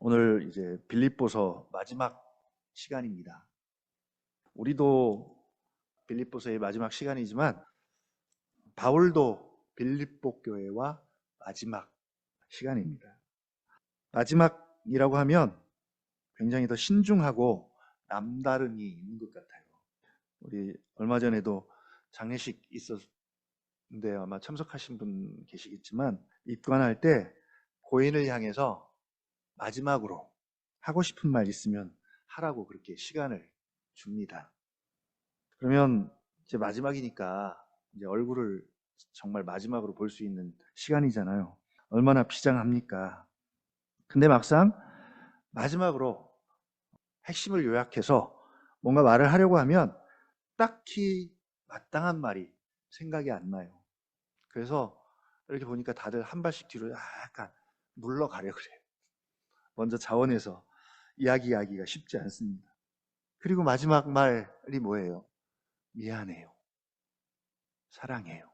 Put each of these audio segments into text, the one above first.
오늘 이제 빌립보서 마지막 시간입니다. 우리도 빌립보서의 마지막 시간이지만 바울도 빌립보 교회와 마지막 시간입니다. 마지막이라고 하면 굉장히 더 신중하고 남다름이 있는 것 같아요. 우리 얼마 전에도 장례식 있었는데 아마 참석하신 분 계시겠지만 입관할 때 고인을 향해서 마지막으로 하고 싶은 말 있으면 하라고 그렇게 시간을 줍니다. 그러면 이제 마지막이니까 이제 얼굴을 정말 마지막으로 볼 수 있는 시간이잖아요. 얼마나 비장합니까? 근데 막상 마지막으로 핵심을 요약해서 뭔가 말을 하려고 하면 딱히 마땅한 말이 생각이 안 나요. 그래서 이렇게 보니까 다들 한 발씩 뒤로 약간 물러가려 그래요. 먼저 자원해서 이야기하기가 쉽지 않습니다. 그리고 마지막 말이 뭐예요? 미안해요. 사랑해요.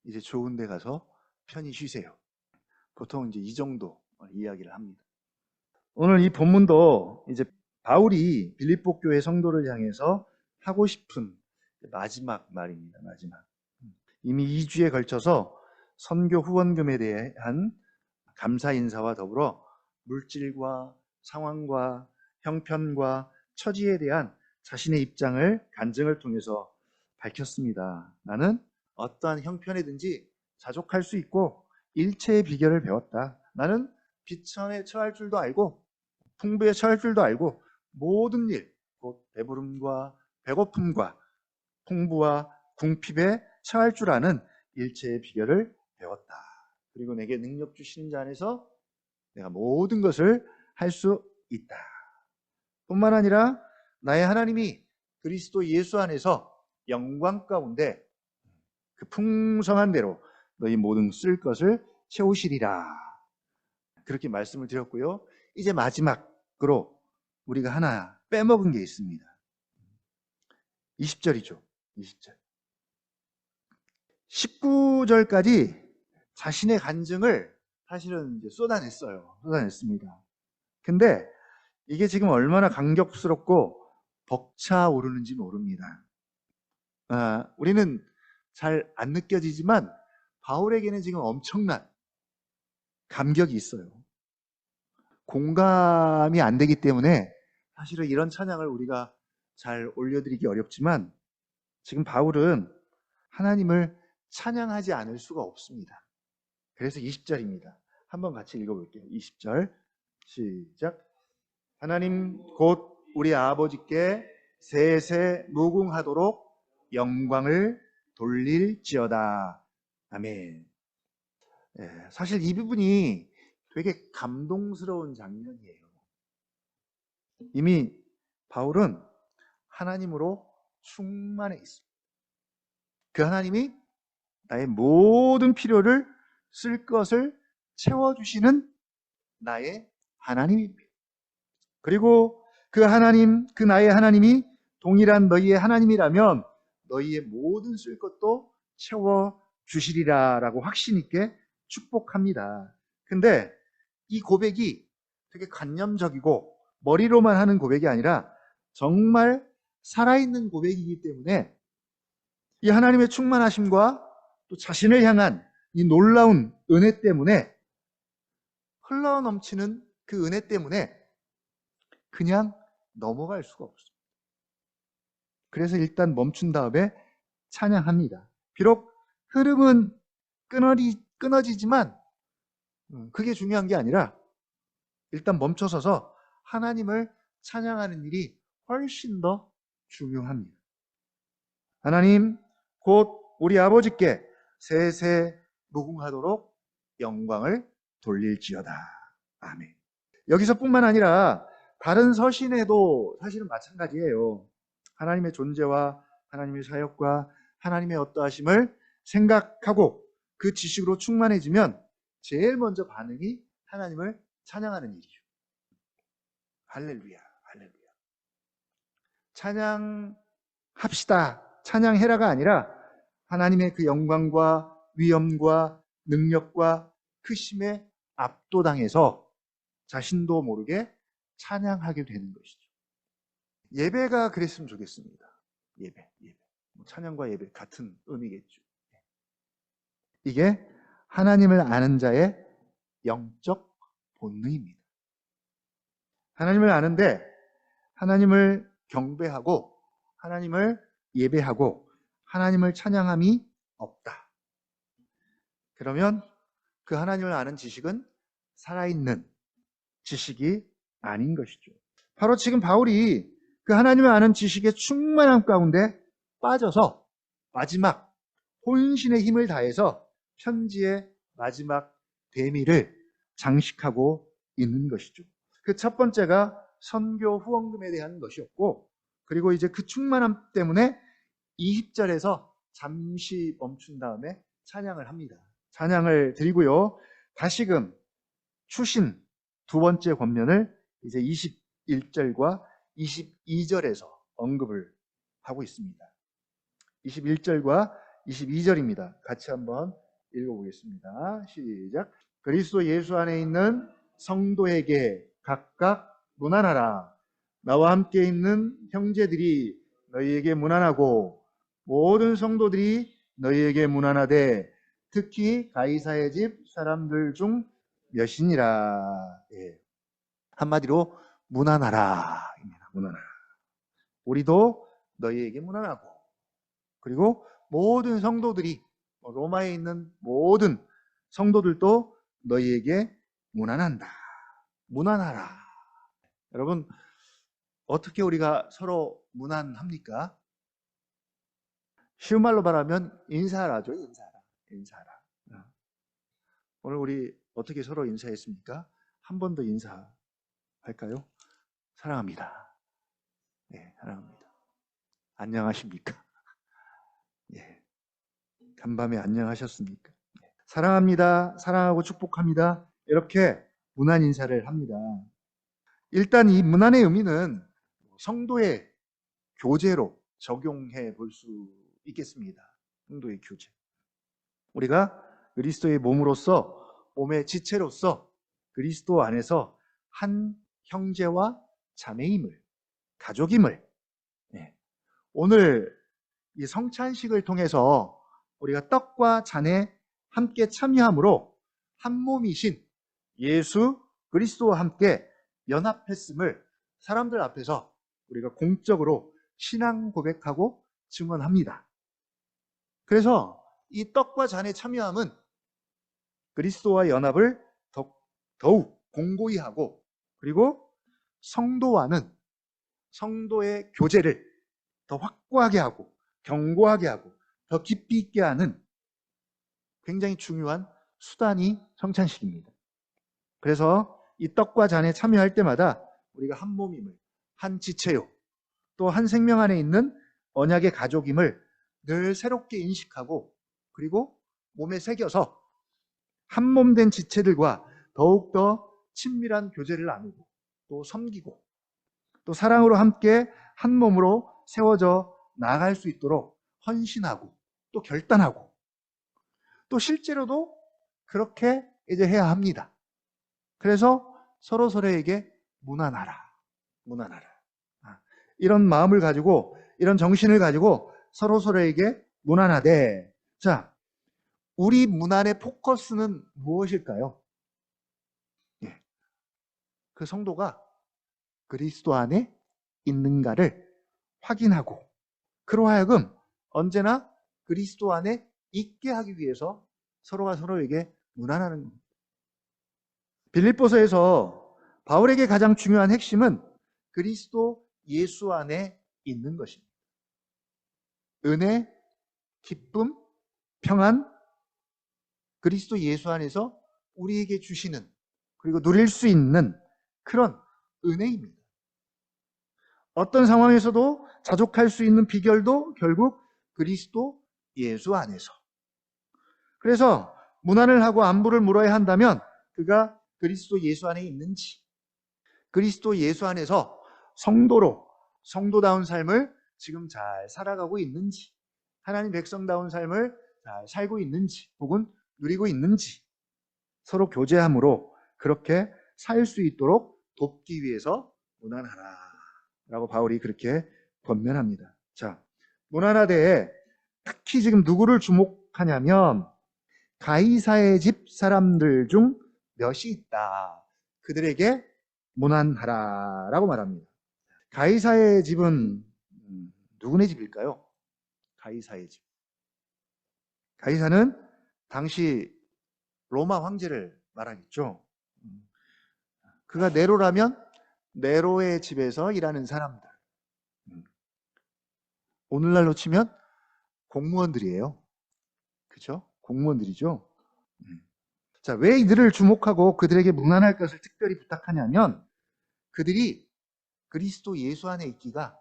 이제 좋은 데 가서 편히 쉬세요. 보통 이제 이 정도 이야기를 합니다. 오늘 이 본문도 이제 바울이 빌립보 교회 성도를 향해서 하고 싶은 마지막 말입니다. 마지막. 이미 2주에 걸쳐서 선교 후원금에 대한 감사 인사와 더불어 물질과 상황과 형편과 처지에 대한 자신의 입장을 간증을 통해서 밝혔습니다. 나는 어떠한 형편이든지 자족할 수 있고 일체의 비결을 배웠다. 나는 비천에 처할 줄도 알고 풍부에 처할 줄도 알고 모든 일, 곧 배부름과 배고픔과 풍부와 궁핍에 처할 줄 아는 일체의 비결을 배웠다. 그리고 내게 능력 주시는 자 안에서 내가 모든 것을 할 수 있다. 뿐만 아니라 나의 하나님이 그리스도 예수 안에서 영광 가운데 그 풍성한 대로 너희 모든 쓸 것을 채우시리라. 그렇게 말씀을 드렸고요. 이제 마지막으로 우리가 하나 빼먹은 게 있습니다. 20절이죠. 20절. 19절까지 자신의 간증을 사실은 이제 쏟아냈습니다. 근데 이게 지금 얼마나 감격스럽고 벅차오르는지 모릅니다. 우리는 잘 안 느껴지지만 바울에게는 지금 엄청난 감격이 있어요. 공감이 안 되기 때문에 사실은 이런 찬양을 우리가 잘 올려드리기 어렵지만 지금 바울은 하나님을 찬양하지 않을 수가 없습니다. 그래서 20절입니다. 한번 같이 읽어볼게요. 20절 시작. 하나님 곧 우리 아버지께 세세 무궁하도록 영광을 돌릴지어다. 아멘. 사실 이 부분이 되게 감동스러운 장면이에요. 이미 바울은 하나님으로 충만해 있습니다. 그 하나님이 나의 모든 필요를 쓸 것을 채워주시는 나의 하나님입니다. 그리고 그 하나님, 그 나의 하나님이 동일한 너희의 하나님이라면 너희의 모든 쓸 것도 채워주시리라 라고 확신 있게 축복합니다. 근데 이 고백이 되게 관념적이고 머리로만 하는 고백이 아니라 정말 살아있는 고백이기 때문에 이 하나님의 충만하심과 또 자신을 향한 이 놀라운 은혜 때문에 흘러넘치는 그 은혜 때문에 그냥 넘어갈 수가 없습니다. 그래서 일단 멈춘 다음에 찬양합니다. 비록 흐름은 끊어지지만 그게 중요한 게 아니라 일단 멈춰서서 하나님을 찬양하는 일이 훨씬 더 중요합니다. 하나님 곧 우리 아버지께 세세 무궁하도록 영광을 돌릴지어다. 아멘. 여기서뿐만 아니라 다른 서신에도 사실은 마찬가지예요. 하나님의 존재와 하나님의 사역과 하나님의 어떠하심을 생각하고 그 지식으로 충만해지면 제일 먼저 반응이 하나님을 찬양하는 일이죠. 할렐루야, 할렐루야. 찬양합시다. 찬양해라가 아니라 하나님의 그 영광과 위엄과 능력과 크심에 압도당해서 자신도 모르게 찬양하게 되는 것이죠. 예배가 그랬으면 좋겠습니다. 예배. 찬양과 예배 같은 의미겠죠. 이게 하나님을 아는 자의 영적 본능입니다. 하나님을 아는데 하나님을 경배하고 하나님을 예배하고 하나님을 찬양함이 없다. 그러면 그 하나님을 아는 지식은 살아있는 지식이 아닌 것이죠. 바로 지금 바울이 그 하나님을 아는 지식의 충만함 가운데 빠져서 마지막 혼신의 힘을 다해서 편지의 마지막 대미를 장식하고 있는 것이죠. 그 첫 번째가 선교 후원금에 대한 것이었고, 그리고 이제 그 충만함 때문에 20절에서 잠시 멈춘 다음에 찬양을 합니다. 찬양을 드리고요. 다시금 추신 두 번째 권면을 이제 21절과 22절에서 언급을 하고 있습니다. 21절과 22절입니다. 같이 한번 읽어보겠습니다. 시작. 그리스도 예수 안에 있는 성도에게 각각 문안하라. 나와 함께 있는 형제들이 너희에게 문안하고 모든 성도들이 너희에게 문안하되 특히 가이사의 집 사람들 중 몇이니라. 예. 한마디로 문안하라. 문안하라. 우리도 너희에게 문안하고 그리고 모든 성도들이 로마에 있는 모든 성도들도 너희에게 문안한다. 문안하라. 여러분 어떻게 우리가 서로 문안합니까? 쉬운 말로 말하면 인사하라죠. 인사하라. 오늘 우리 어떻게 서로 인사했습니까? 한 번 더 인사할까요? 사랑합니다. 네, 사랑합니다. 안녕하십니까? 예. 간밤에 안녕하셨습니까? 사랑합니다. 사랑하고 축복합니다. 이렇게 문안 인사를 합니다. 일단 이 문안의 의미는 성도의 교제로 적용해 볼 수 있겠습니다. 성도의 교제. 우리가 그리스도의 몸으로서 몸의 지체로서 그리스도 안에서 한 형제와 자매임을, 가족임을 오늘 이 성찬식을 통해서 우리가 떡과 잔에 함께 참여함으로 한 몸이신 예수 그리스도와 함께 연합했음을 사람들 앞에서 우리가 공적으로 신앙 고백하고 증언합니다. 그래서 이 떡과 잔에 참여함은 그리스도와 연합을 더욱 공고히 하고 그리고 성도와는 성도의 교제를 더 확고하게 하고 견고하게 하고 더 깊이 있게 하는 굉장히 중요한 수단이 성찬식입니다. 그래서 이 떡과 잔에 참여할 때마다 우리가 한 몸임을, 한 지체요, 또 한 생명 안에 있는 언약의 가족임을 늘 새롭게 인식하고 그리고 몸에 새겨서 한 몸 된 지체들과 더욱더 친밀한 교제를 나누고 또 섬기고 또 사랑으로 함께 한 몸으로 세워져 나아갈 수 있도록 헌신하고 또 결단하고 또 실제로도 그렇게 이제 해야 합니다. 그래서 서로서로에게 문안하라. 이런 마음을 가지고 이런 정신을 가지고 서로서로에게 문안하되 자, 우리 문안의 포커스는 무엇일까요? 그 성도가 그리스도 안에 있는가를 확인하고 그로 하여금 언제나 그리스도 안에 있게 하기 위해서 서로가 서로에게 문안하는 겁니다. 빌립보서에서 바울에게 가장 중요한 핵심은 그리스도 예수 안에 있는 것입니다. 은혜, 기쁨, 평안, 그리스도 예수 안에서 우리에게 주시는 그리고 누릴 수 있는 그런 은혜입니다. 어떤 상황에서도 자족할 수 있는 비결도 결국 그리스도 예수 안에서. 그래서 문안을 하고 안부를 물어야 한다면 그가 그리스도 예수 안에 있는지, 그리스도 예수 안에서 성도로 성도다운 삶을 지금 잘 살아가고 있는지, 하나님 백성다운 삶을 잘 살고 있는지, 혹은 누리고 있는지 서로 교제함으로 그렇게 살 수 있도록 돕기 위해서 무난하라 라고 바울이 그렇게 권면합니다. 자, 무난하대에 특히 지금 누구를 주목하냐면 가이사의 집 사람들 중 몇이 있다. 그들에게 무난하라 라고 말합니다. 가이사의 집은 누구네 집일까요? 가이사의 집. 가이사는 당시 로마 황제를 말하겠죠. 그가 네로라면 네로의 집에서 일하는 사람들. 오늘날로 치면 공무원들이에요. 그렇죠? 공무원들이죠. 자, 왜 이들을 주목하고 그들에게 무난할 것을 특별히 부탁하냐면 그들이 그리스도 예수 안에 있기가,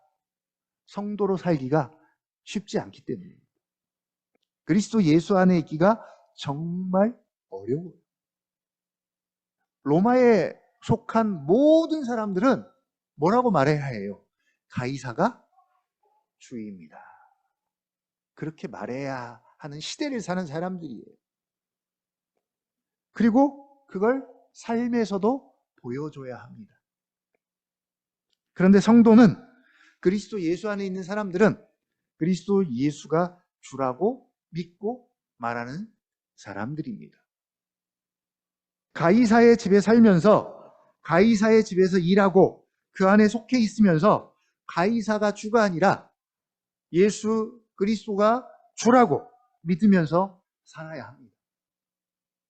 성도로 살기가 쉽지 않기 때문입니다. 그리스도 예수 안에 있기가 정말 어려워요. 로마에 속한 모든 사람들은 뭐라고 말해야 해요? 가이사가 주입니다. 그렇게 말해야 하는 시대를 사는 사람들이에요. 그리고 그걸 삶에서도 보여줘야 합니다. 그런데 성도는, 그리스도 예수 안에 있는 사람들은 그리스도 예수가 주라고 믿고 말하는 사람들입니다. 가이사의 집에 살면서 가이사의 집에서 일하고 그 안에 속해 있으면서 가이사가 주가 아니라 예수 그리스도가 주라고 믿으면서 살아야 합니다.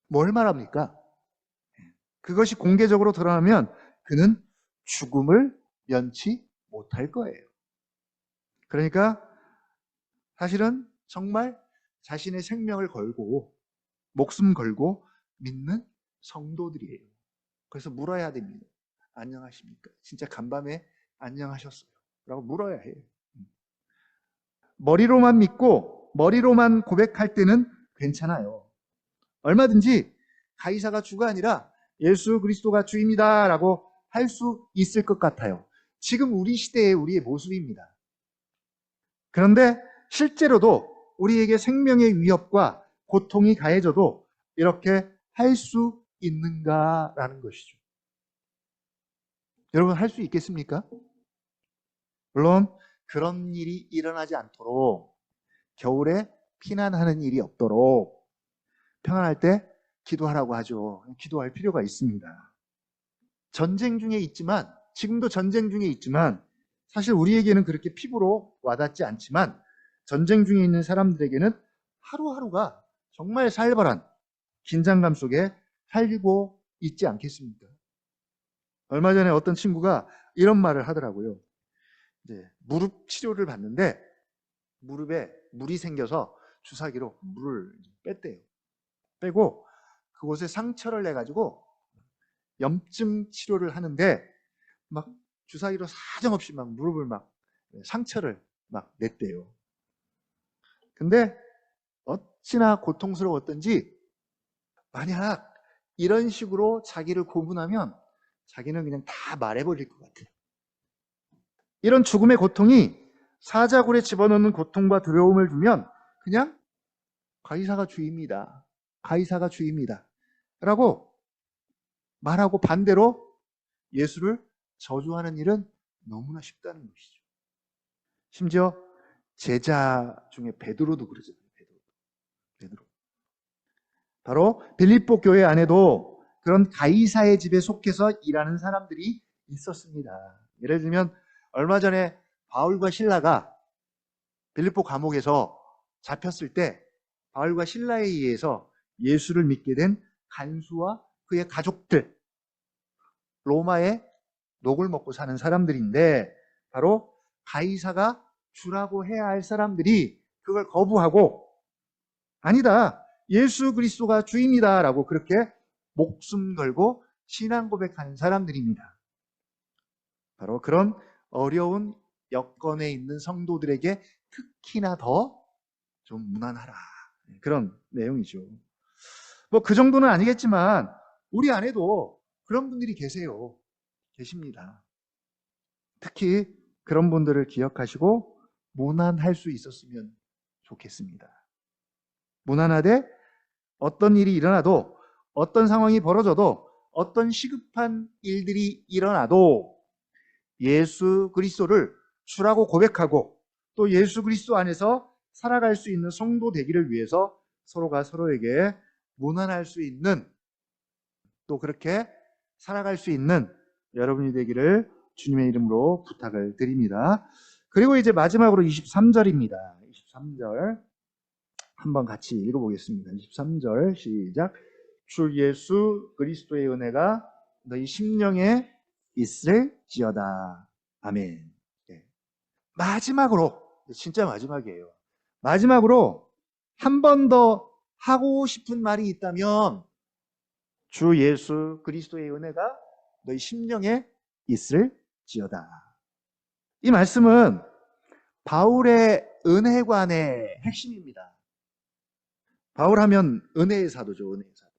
뭘 말합니까? 그것이 공개적으로 드러나면 그는 죽음을 면치 못할 거예요. 그러니까 사실은 정말 자신의 생명을 걸고 목숨 걸고 믿는 성도들이에요. 그래서 물어야 됩니다. 안녕하십니까? 진짜 간밤에 안녕하셨어요? 라고 물어야 해요. 머리로만 믿고 머리로만 고백할 때는 괜찮아요. 얼마든지 가이사가 주가 아니라 예수 그리스도가 주입니다 라고 할 수 있을 것 같아요. 지금 우리 시대의 우리의 모습입니다. 그런데 실제로도 우리에게 생명의 위협과 고통이 가해져도 이렇게 할 수 있는가라는 것이죠. 여러분, 할 수 있겠습니까? 물론 그런 일이 일어나지 않도록, 겨울에 피난하는 일이 없도록 평안할 때 기도하라고 하죠. 기도할 필요가 있습니다. 전쟁 중에 있지만, 지금도 전쟁 중에 있지만 사실 우리에게는 그렇게 피부로 와닿지 않지만 전쟁 중에 있는 사람들에게는 하루하루가 정말 살벌한 긴장감 속에 살고 있지 않겠습니까? 얼마 전에 어떤 친구가 이런 말을 하더라고요. 이제 무릎 치료를 받는데 무릎에 물이 생겨서 주사기로 물을 뺐대요. 빼고 그곳에 상처를 내가지고 염증 치료를 하는데 막 주사기로 사정없이 막 무릎을 막 상처를 막 냈대요. 근데 어찌나 고통스러웠던지 만약 이런 식으로 자기를 고문하면 자기는 그냥 다 말해버릴 것 같아요. 이런 죽음의 고통이 사자굴에 집어넣는 고통과 두려움을 주면 그냥 가이사가 주입니다. 가이사가 주입니다. 라고 말하고 반대로 예수를 저주하는 일은 너무나 쉽다는 것이죠. 심지어 제자 중에 베드로도 그러잖아요. 베드로. 바로 빌립보 교회 안에도 그런 가이사의 집에 속해서 일하는 사람들이 있었습니다. 예를 들면 얼마 전에 바울과 실라가 빌립보 감옥에서 잡혔을 때 바울과 실라에 의해서 예수를 믿게 된 간수와 그의 가족들, 로마에 녹을 먹고 사는 사람들인데 바로 가이사가 주라고 해야 할 사람들이 그걸 거부하고 아니다, 예수 그리스도가 주입니다 라고 그렇게 목숨 걸고 신앙 고백하는 사람들입니다. 바로 그런 어려운 여건에 있는 성도들에게 특히나 더 좀 무난하라, 그런 내용이죠. 뭐 그 정도는 아니겠지만 우리 안에도 그런 분들이 계십니다. 특히 그런 분들을 기억하시고 무난할 수 있었으면 좋겠습니다. 무난하되 어떤 일이 일어나도 어떤 상황이 벌어져도 어떤 시급한 일들이 일어나도 예수 그리스도를 주라고 고백하고 또 예수 그리스도 안에서 살아갈 수 있는 성도 되기를 위해서 서로가 서로에게 무난할 수 있는, 또 그렇게 살아갈 수 있는 여러분이 되기를 주님의 이름으로 부탁을 드립니다. 그리고 이제 마지막으로 23절입니다. 23절 한번 같이 읽어보겠습니다. 23절 시작. 주 예수 그리스도의 은혜가 너희 심령에 있을지어다. 아멘. 네. 마지막으로, 진짜 마지막이에요. 마지막으로 한 번 더 하고 싶은 말이 있다면 주 예수 그리스도의 은혜가 너희 심령에 있을지어다. 이 말씀은 바울의 은혜관의 핵심입니다. 바울 하면 은혜의 사도죠. 은혜의 사도.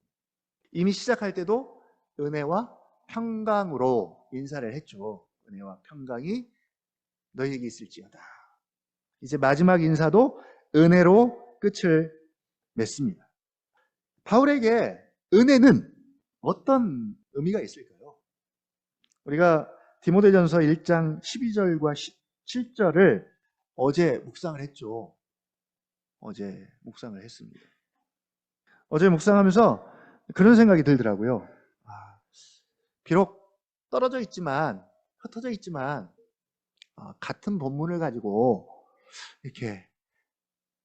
이미 시작할 때도 은혜와 평강으로 인사를 했죠. 은혜와 평강이 너희에게 있을지어다. 이제 마지막 인사도 은혜로 끝을 맺습니다. 바울에게 은혜는 어떤 의미가 있을까요? 우리가 디모데전서 1장 12절과 17절을 어제 묵상을 했죠. 어제 묵상을 했습니다. 어제 묵상하면서 그런 생각이 들더라고요. 비록 떨어져 있지만, 흩어져 있지만 같은 본문을 가지고 이렇게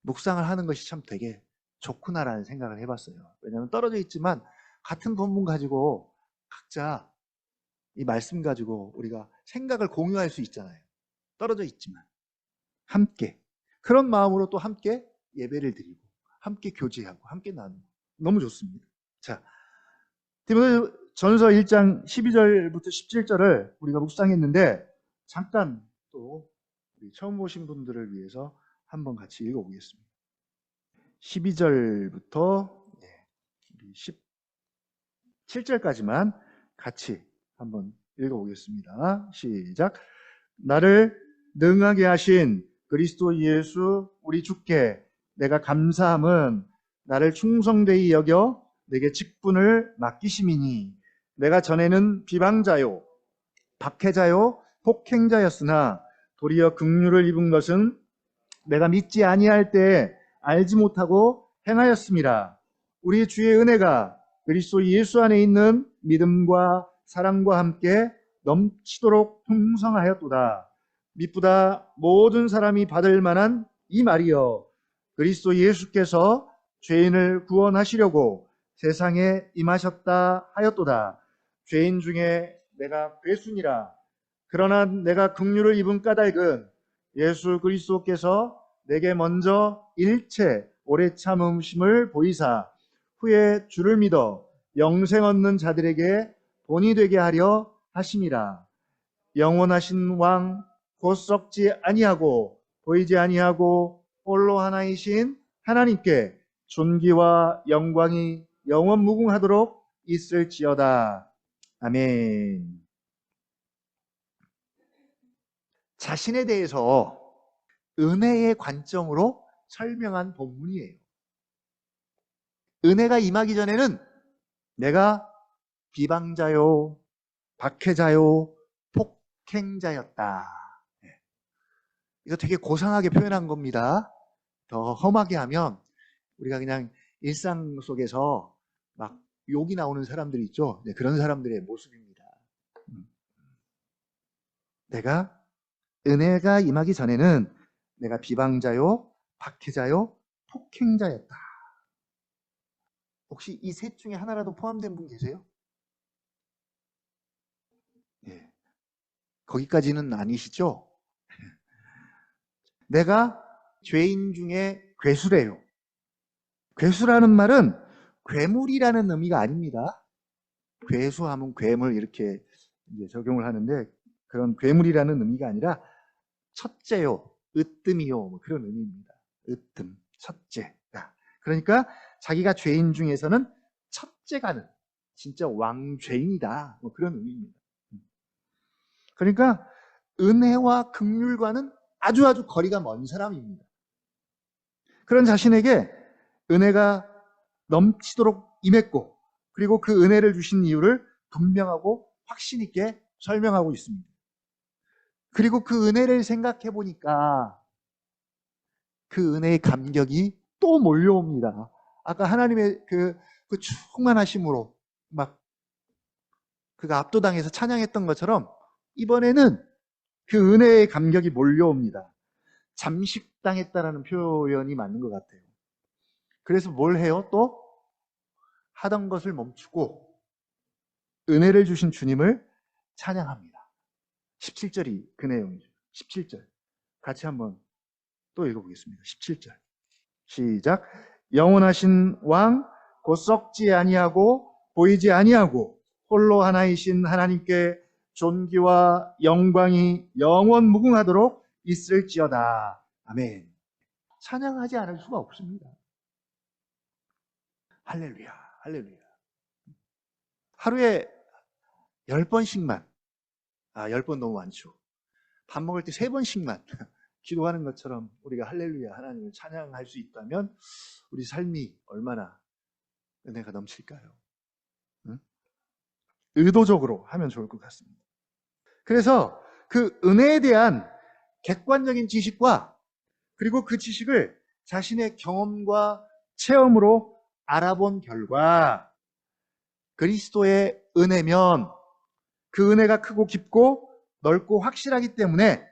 묵상을 하는 것이 참 되게 좋구나라는 생각을 해봤어요. 왜냐하면 떨어져 있지만 같은 본문 가지고 각자 이 말씀 가지고 우리가 생각을 공유할 수 있잖아요. 떨어져 있지만 함께, 그런 마음으로 또 함께 예배를 드리고 함께 교제하고 함께 나누고 너무 좋습니다. 자, 디모데전서 1장 12절부터 17절을 우리가 묵상했는데 잠깐 또 우리 처음 오신 분들을 위해서 한번 같이 읽어보겠습니다. 12절부터 17절까지만 같이 한번 읽어보겠습니다. 시작. 나를 능하게 하신 그리스도 예수 우리 주께 내가 감사함은 나를 충성되이 여겨 내게 직분을 맡기심이니 내가 전에는 비방자요 박해자요 폭행자였으나 도리어 긍휼을 입은 것은 내가 믿지 아니할 때에 알지 못하고 행하였음이라. 우리 주의 은혜가 그리스도 예수 안에 있는 믿음과 사랑과 함께 넘치도록 풍성하였도다. 미쁘다 모든 사람이 받을 만한 이 말이여, 그리스도 예수께서 죄인을 구원하시려고 세상에 임하셨다 하였도다. 죄인 중에 내가 괴순이라. 그러나 내가 긍휼을 입은 까닭은 예수 그리스도께서 내게 먼저 일체 오래 참으심을 보이사 후에 주를 믿어 영생 얻는 자들에게 본이 되게 하려 하심이라. 영원하신 왕 곧 썩지 아니하고 보이지 아니하고 홀로 하나이신 하나님께 존귀와 영광이 영원 무궁하도록 있을지어다. 아멘. 자신에 대해서 은혜의 관점으로 설명한 본문이에요. 은혜가 임하기 전에는 내가 비방자요, 박해자요, 폭행자였다. 이거 되게 고상하게 표현한 겁니다. 더 험하게 하면 우리가 그냥 일상 속에서 막 욕이 나오는 사람들이 있죠. 그런 사람들의 모습입니다. 내가 은혜가 임하기 전에는 내가 비방자요, 박해자요, 폭행자였다. 혹시 이 셋 중에 하나라도 포함된 분 계세요? 예. 거기까지는 아니시죠? 내가 죄인 중에 괴수래요. 괴수라는 말은 괴물이라는 의미가 아닙니다. 괴수하면 괴물 이렇게 이제 적용을 하는데 그런 괴물이라는 의미가 아니라 첫째요, 으뜸이요, 뭐 그런 의미입니다. 으뜸, 첫째다. 그러니까 자기가 죄인 중에서는 첫째가는 진짜 왕죄인이다. 뭐 그런 의미입니다. 그러니까 은혜와 긍휼과는 아주 거리가 먼 사람입니다. 그런 자신에게 은혜가 넘치도록 임했고, 그리고 그 은혜를 주신 이유를 분명하고 확신 있게 설명하고 있습니다. 그리고 그 은혜를 생각해 보니까 그 은혜의 감격이 또 몰려옵니다. 아까 하나님의 그 충만하심으로 막 그가 압도당해서 찬양했던 것처럼 이번에는 그 은혜의 감격이 몰려옵니다. 잠식당했다라는 표현이 맞는 것 같아요. 그래서 뭘 해요? 또 하던 것을 멈추고 은혜를 주신 주님을 찬양합니다. 17절이 그 내용이죠. 17절. 같이 한번 또 읽어보겠습니다. 17절. 시작. 영원하신 왕, 곧 썩지 아니하고 보이지 아니하고 홀로 하나이신 하나님께 존귀와 영광이 영원 무궁하도록 있을지어다. 아멘. 찬양하지 않을 수가 없습니다. 할렐루야, 할렐루야. 하루에 10번씩만, 10번 너무 많죠. 밥 먹을 때 3번씩만 기도하는 것처럼 우리가 할렐루야, 하나님을 찬양할 수 있다면 우리 삶이 얼마나 은혜가 넘칠까요? 응? 의도적으로 하면 좋을 것 같습니다. 그래서 그 은혜에 대한 객관적인 지식과 그리고 그 지식을 자신의 경험과 체험으로 알아본 결과 그리스도의 은혜면 그 은혜가 크고 깊고 넓고 확실하기 때문에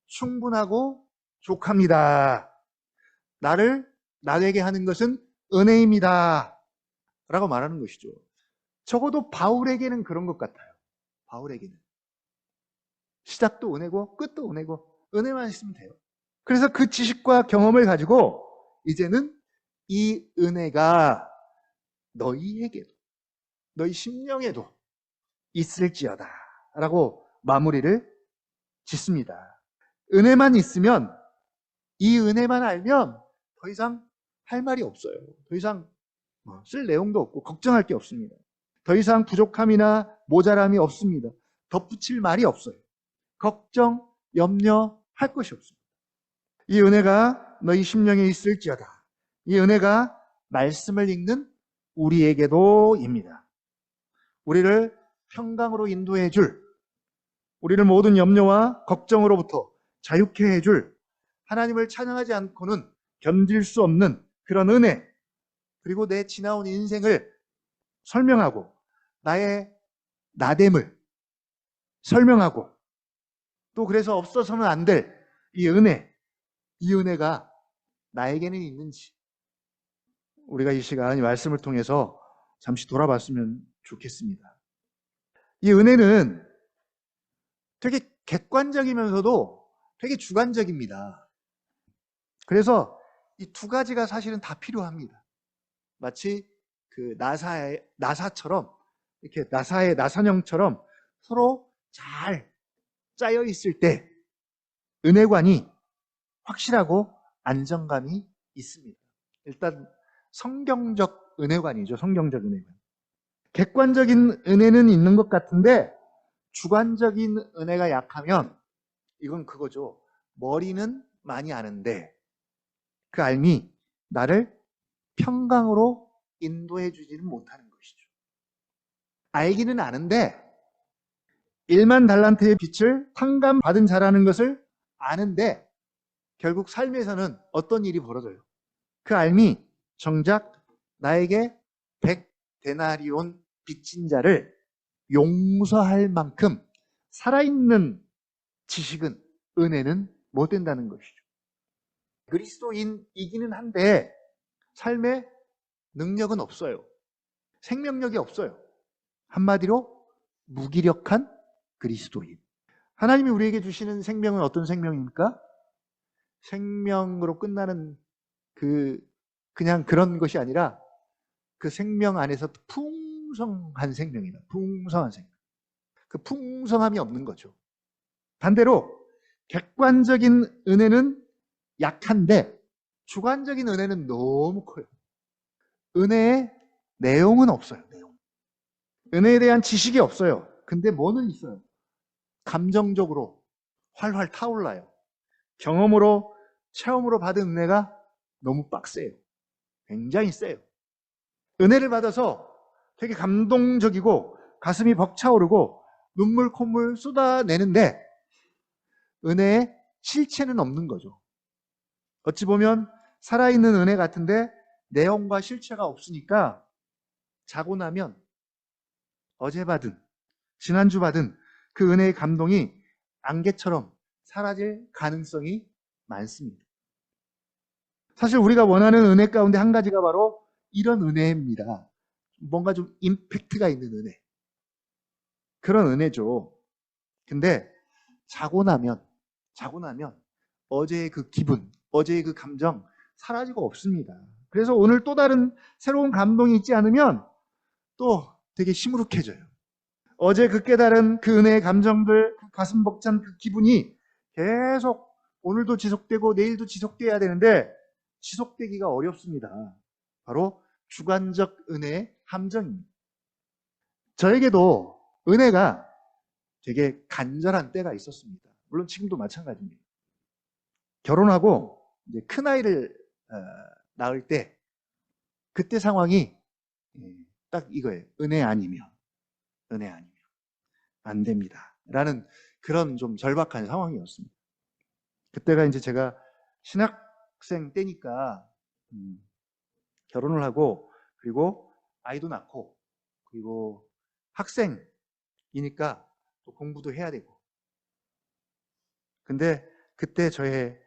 충분하고 족합니다. 나에게 하는 것은 은혜입니다. 라고 말하는 것이죠. 적어도 바울에게는 그런 것 같아요. 바울에게는. 시작도 은혜고 끝도 은혜고 은혜만 있으면 돼요. 그래서 그 지식과 경험을 가지고 이제는 이 은혜가 너희에게도 너희 심령에도 있을지어다 라고 마무리를 짓습니다. 은혜만 있으면 이 은혜만 알면 더 이상 할 말이 없어요. 더 이상 쓸 내용도 없고 걱정할 게 없습니다. 더 이상 부족함이나 모자람이 없습니다. 덧붙일 말이 없어요. 걱정, 염려할 것이 없습니다. 이 은혜가 너희 심령에 있을지어다. 이 은혜가 말씀을 읽는 우리에게도입니다. 우리를 평강으로 인도해 줄, 우리를 모든 염려와 걱정으로부터 자유케 해줄 하나님을 찬양하지 않고는 견딜 수 없는 그런 은혜, 그리고 내 지나온 인생을 설명하고 나의 나됨을 설명하고 또 그래서 없어서는 안 될 이 은혜가 나에게는 있는지 우리가 이 시간 이 말씀을 통해서 잠시 돌아봤으면 좋겠습니다. 이 은혜는 되게 객관적이면서도 되게 주관적입니다. 그래서 이 두 가지가 사실은 다 필요합니다. 마치 그 나사처럼 이렇게 나사의 나선형처럼 서로 잘 짜여 있을 때 은혜관이 확실하고 안정감이 있습니다. 일단 성경적 은혜관이죠. 성경적 은혜관. 객관적인 은혜는 있는 것 같은데 주관적인 은혜가 약하면 이건 그거죠. 머리는 많이 아는데 그 알미 나를 평강으로 인도해 주지는 못하는 것이죠. 알기는 아는데 1만 달란트의 빛을 탕감받은 자라는 것을 아는데 결국 삶에서는 어떤 일이 벌어져요? 그 알미 정작 나에게 100데나리온 빚진 자를 용서할 만큼 살아있는 지식은 은혜는 못 된다는 것이죠. 그리스도인이기는 한데 삶에 능력은 없어요. 생명력이 없어요. 한마디로 무기력한 그리스도인. 하나님이 우리에게 주시는 생명은 어떤 생명입니까? 생명으로 끝나는 그냥 그런 것이 아니라 그 생명 안에서 풍성한 생명이다. 풍성한 생명. 그 풍성함이 없는 거죠. 반대로 객관적인 은혜는 약한데 주관적인 은혜는 너무 커요. 은혜의 내용은 없어요. 내용. 은혜에 대한 지식이 없어요. 근데 뭐는 있어요? 감정적으로 활활 타올라요. 경험으로 체험으로 받은 은혜가 너무 빡세요. 굉장히 세요. 은혜를 받아서 되게 감동적이고 가슴이 벅차오르고 눈물 콧물 쏟아내는데 은혜의 실체는 없는 거죠. 어찌 보면 살아있는 은혜 같은데 내용과 실체가 없으니까 자고 나면 어제 받은, 지난주 받은 그 은혜의 감동이 안개처럼 사라질 가능성이 많습니다. 사실 우리가 원하는 은혜 가운데 한 가지가 바로 이런 은혜입니다. 뭔가 좀 임팩트가 있는 은혜. 그런 은혜죠. 근데 자고 나면 어제의 그 기분, 어제의 그 감정 사라지고 없습니다. 그래서 오늘 또 다른 새로운 감동이 있지 않으면 또 되게 시무룩해져요. 어제 그 깨달은 그 은혜의 감정들, 그 가슴 벅찬 그 기분이 계속 오늘도 지속되고 내일도 지속돼야 되는데 지속되기가 어렵습니다. 바로 주관적 은혜의 함정입니다. 저에게도 은혜가 되게 간절한 때가 있었습니다. 물론 지금도 마찬가지입니다. 결혼하고 이제 큰아이를 낳을 때 그때 상황이 딱 이거예요. 은혜 아니면 안 됩니다. 라는 그런 좀 절박한 상황이었습니다. 그때가 이제 제가 신학생 때니까 결혼을 하고 그리고 아이도 낳고 그리고 학생이니까 또 공부도 해야 되고 근데 그때 저의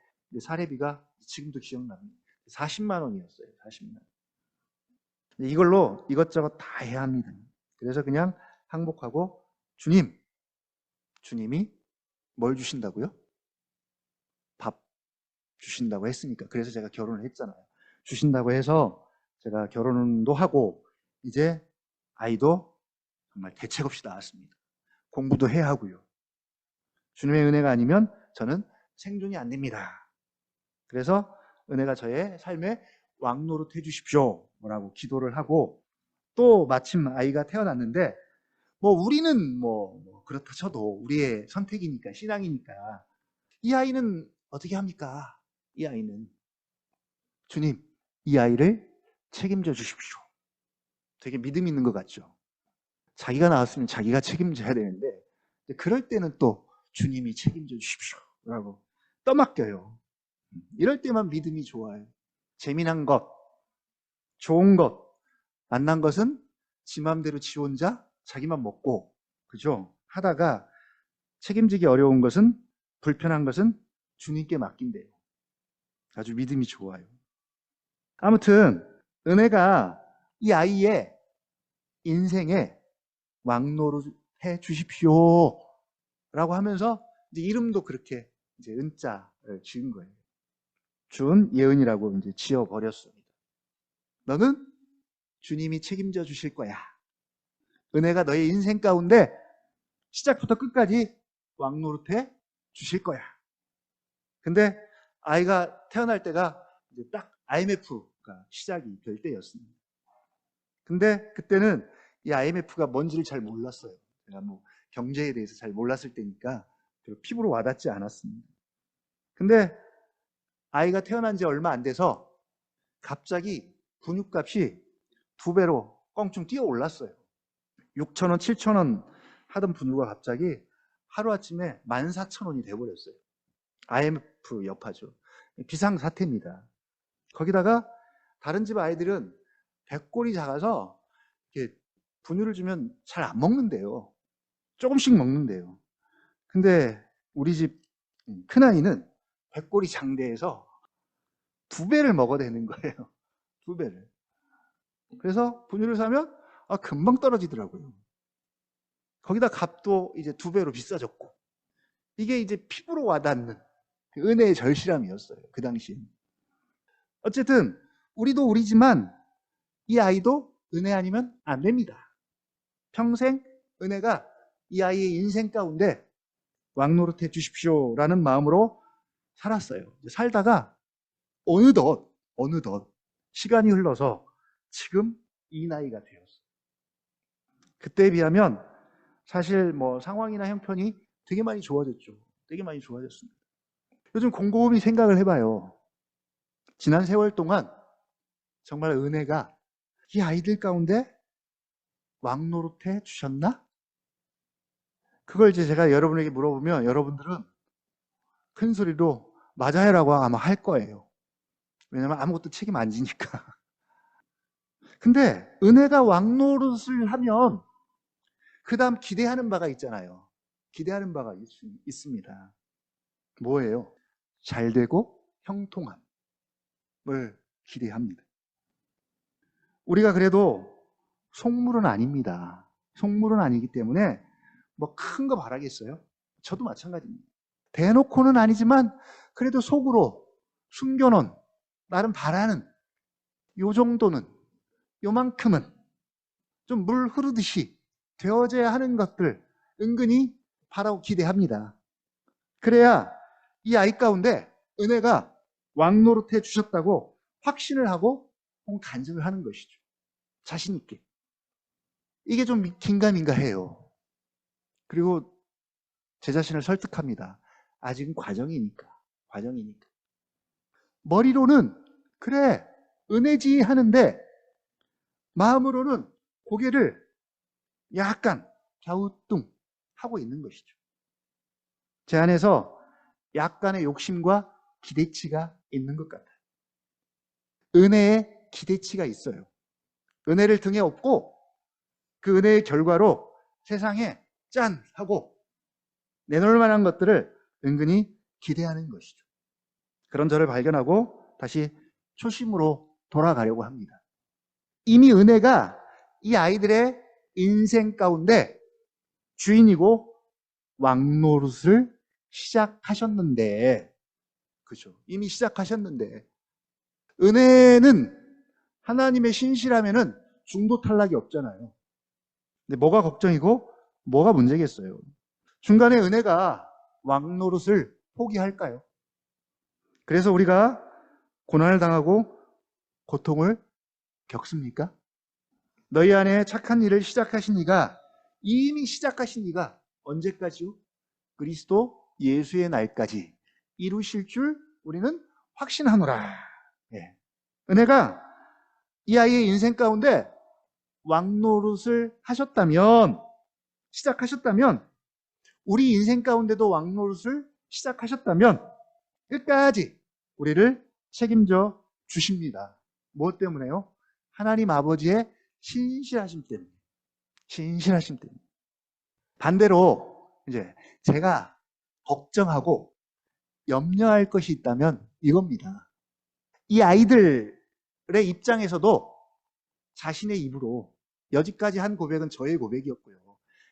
사례비가 지금도 기억납니다. 40만 원이었어요. 40만 원. 이걸로 이것저것 다 해야 합니다. 그래서 그냥 항복하고 주님이 뭘 주신다고요? 밥 주신다고 했으니까. 그래서 제가 결혼을 했잖아요. 주신다고 해서 제가 결혼도 하고 이제 아이도 정말 대책 없이 낳았습니다. 공부도 해야 하고요. 주님의 은혜가 아니면 저는 생존이 안 됩니다. 그래서 은혜가 저의 삶에 왕노릇 해주십시오 라고 기도를 하고 또 마침 아이가 태어났는데 우리는 그렇다 쳐도 우리의 선택이니까 신앙이니까 이 아이는 어떻게 합니까? 이 아이는 주님 이 아이를 책임져 주십시오. 되게 믿음 있는 것 같죠? 자기가 낳았으면 자기가 책임져야 되는데 그럴 때는 또 주님이 책임져 주십시오 라고 떠맡겨요. 이럴 때만 믿음이 좋아요. 재미난 것, 좋은 것, 만난 것은 지 맘대로 지 혼자 자기만 먹고 그죠? 하다가 책임지기 어려운 것은 불편한 것은 주님께 맡긴대요. 아주 믿음이 좋아요. 아무튼 은혜가 이 아이의 인생에 왕노릇 해 주십시오 라고 하면서 이제 이름도 그렇게 이제 은자를 지은 거예요. 준예은이라고 이제 지어버렸습니다. 너는 주님이 책임져 주실 거야. 은혜가 너의 인생 가운데 시작부터 끝까지 왕노릇해 주실 거야. 근데 아이가 태어날 때가 이제 딱 IMF가 시작이 될 때였습니다. 근데 그때는 이 IMF가 뭔지를 잘 몰랐어요. 제가 경제에 대해서 잘 몰랐을 때니까 피부로 와닿지 않았습니다. 근데 아이가 태어난 지 얼마 안 돼서 갑자기 분유값이 2배로 껑충 뛰어 올랐어요. 6,000원, 7,000원 하던 분유가 갑자기 하루아침에 14,000원이 돼버렸어요. IMF 여파죠. 비상사태입니다. 거기다가 다른 집 아이들은 배꼴이 작아서 이렇게 분유를 주면 잘 안 먹는데요. 조금씩 먹는데요. 근데 우리 집 큰아이는 배꼴이 장대해서 2배를 먹어야 되는 거예요. 2배를. 그래서 분유를 사면 금방 떨어지더라고요. 거기다 값도 이제 2배로 비싸졌고 이게 이제 피부로 와닿는 은혜의 절실함이었어요. 그 당시에. 어쨌든 우리도 우리지만 이 아이도 은혜 아니면 안 됩니다. 평생 은혜가 이 아이의 인생 가운데 왕노릇해 주십시오라는 마음으로 살았어요. 살다가 어느덧 시간이 흘러서 지금 이 나이가 되었어요. 그때에 비하면 사실 상황이나 형편이 되게 많이 좋아졌죠. 되게 많이 좋아졌습니다. 요즘 곰곰이 생각을 해봐요. 지난 세월 동안 정말 은혜가 이 아이들 가운데 왕노릇해 주셨나? 그걸 이제 제가 여러분에게 물어보면 여러분들은 큰 소리로 맞아요라고 아마 할 거예요. 왜냐면 아무것도 책임 안 지니까. 근데 은혜가 왕노릇을 하면 그 다음 기대하는 바가 있잖아요. 기대하는 바가 있습니다. 뭐예요? 잘 되고 형통함을 기대합니다. 우리가 그래도 속물은 아닙니다. 속물은 아니기 때문에 뭐 큰 거 바라겠어요? 저도 마찬가지입니다. 대놓고는 아니지만 그래도 속으로 숨겨놓은 나름 바라는 요 정도는 요만큼은 좀 물 흐르듯이 되어져야 하는 것들 은근히 바라고 기대합니다. 그래야 이 아이 가운데 은혜가 왕노릇해 주셨다고 확신을 하고 간증을 하는 것이죠. 자신 있게. 이게 좀 긴가민가해요. 그리고 제 자신을 설득합니다. 아직은 과정이니까. 머리로는 그래 은혜지 하는데 마음으로는 고개를 약간 갸우뚱하고 있는 것이죠. 제 안에서 약간의 욕심과 기대치가 있는 것 같아요. 은혜의 기대치가 있어요. 은혜를 등에 업고 그 은혜의 결과로 세상에 짠 하고 내놓을 만한 것들을 은근히 기대하는 것이죠. 그런 저를 발견하고 다시 초심으로 돌아가려고 합니다. 이미 은혜가 이 아이들의 인생 가운데 주인이고 왕노릇을 시작하셨는데, 그죠? 이미 시작하셨는데, 은혜는 하나님의 신실하면은 중도 탈락이 없잖아요. 근데 뭐가 걱정이고 뭐가 문제겠어요? 중간에 은혜가 왕노릇을 포기할까요? 그래서 우리가 고난을 당하고 고통을 겪습니까? 너희 안에 착한 일을 시작하신 이가 이미 시작하신 이가 언제까지요? 그리스도 예수의 날까지 이루실 줄 우리는 확신하노라. 예. 은혜가 이 아이의 인생 가운데 왕노릇을 하셨다면, 시작하셨다면, 우리 인생 가운데도 왕노릇을 시작하셨다면 끝까지 우리를 책임져 주십니다. 무엇 때문에요? 하나님 아버지의 신실하심 때문에. 신실하심 때문에. 반대로 이제 제가 걱정하고 염려할 것이 있다면 이겁니다. 이 아이들의 입장에서도 자신의 입으로, 여지까지 한 고백은 저의 고백이었고요.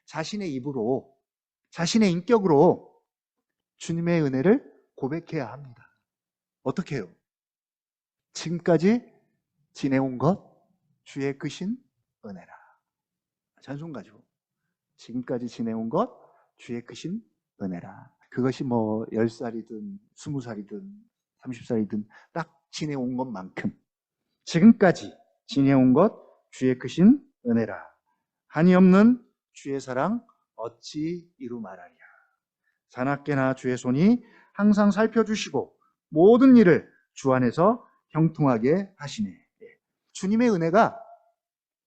자신의 입으로, 자신의 인격으로 주님의 은혜를 고백해야 합니다. 어떻게 해요? 지금까지 지내온 것 주의 크신 은혜라. 찬송 가지고 지금까지 지내온 것 주의 크신 은혜라. 그것이 뭐 10살이든 20살이든 30살이든 딱 지내온 것만큼 지금까지 지내온 것 주의 크신 은혜라. 한이 없는 주의 사랑 어찌 이루 말하랴. 사납게나 주의 손이 항상 살펴주시고 모든 일을 주 안에서 형통하게 하시네. 주님의 은혜가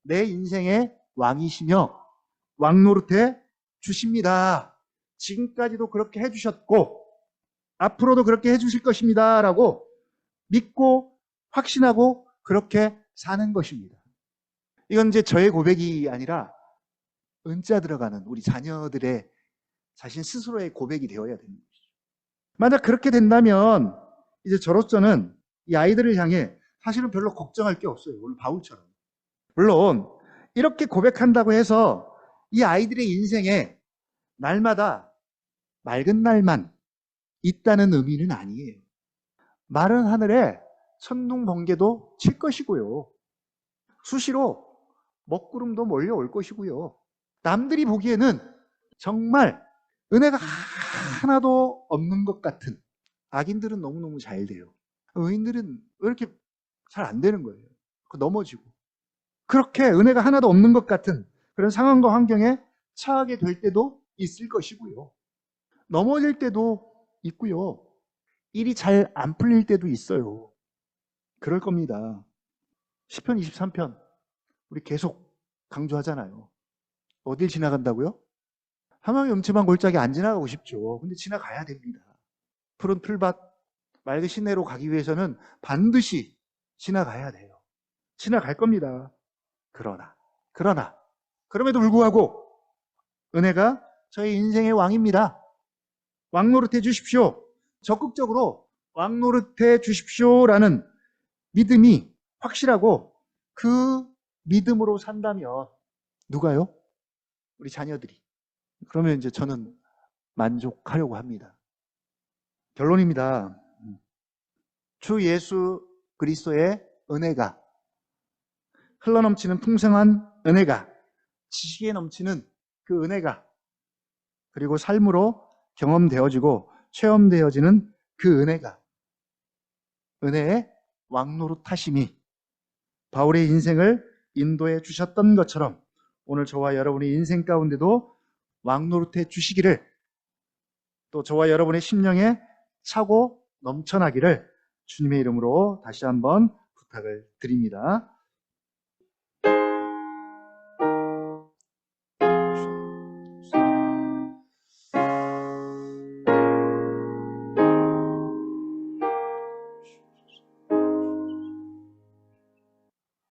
내 인생의 왕이시며 왕노릇해 주십니다. 지금까지도 그렇게 해주셨고 앞으로도 그렇게 해주실 것입니다. 라고 믿고 확신하고 그렇게 사는 것입니다. 이건 이제 저의 고백이 아니라 은자 들어가는 우리 자녀들의 자신 스스로의 고백이 되어야 되는 것이죠. 만약 그렇게 된다면 이제 저로서는 이 아이들을 향해 사실은 별로 걱정할 게 없어요. 오늘 바울처럼. 물론 이렇게 고백한다고 해서 이 아이들의 인생에 날마다 맑은 날만 있다는 의미는 아니에요. 마른 하늘에 천둥 번개도 칠 것이고요. 수시로 먹구름도 몰려올 것이고요. 남들이 보기에는 정말 은혜가 하나도 없는 것 같은, 악인들은 너무너무 잘 돼요. 의인들은 왜 이렇게 잘 안 되는 거예요? 넘어지고. 그렇게 은혜가 하나도 없는 것 같은 그런 상황과 환경에 처하게 될 때도 있을 것이고요. 넘어질 때도 있고요. 일이 잘 안 풀릴 때도 있어요. 그럴 겁니다. 시편 23편 우리 계속 강조하잖아요. 어딜 지나간다고요? 하망이 음침한 골짜기 안 지나가고 싶죠. 근데 지나가야 됩니다. 푸른 풀밭, 맑은 시내로 가기 위해서는 반드시 지나가야 돼요. 지나갈 겁니다. 그러나, 그럼에도 불구하고 은혜가 저희 인생의 왕입니다. 왕 노릇해 주십시오. 적극적으로 왕 노릇해 주십시오라는 믿음이 확실하고 그 믿음으로 산다면 누가요? 우리 자녀들이. 그러면 이제 저는 만족하려고 합니다. 결론입니다. 주 예수 그리스도의 은혜가, 흘러넘치는 풍성한 은혜가, 지식에 넘치는 그 은혜가, 그리고 삶으로 경험되어지고 체험되어지는 그 은혜가, 은혜의 왕노릇하심이 바울의 인생을 인도해 주셨던 것처럼 오늘 저와 여러분의 인생 가운데도 왕노릇해 주시기를, 또 저와 여러분의 심령에 차고 넘쳐나기를 주님의 이름으로 다시 한번 부탁을 드립니다.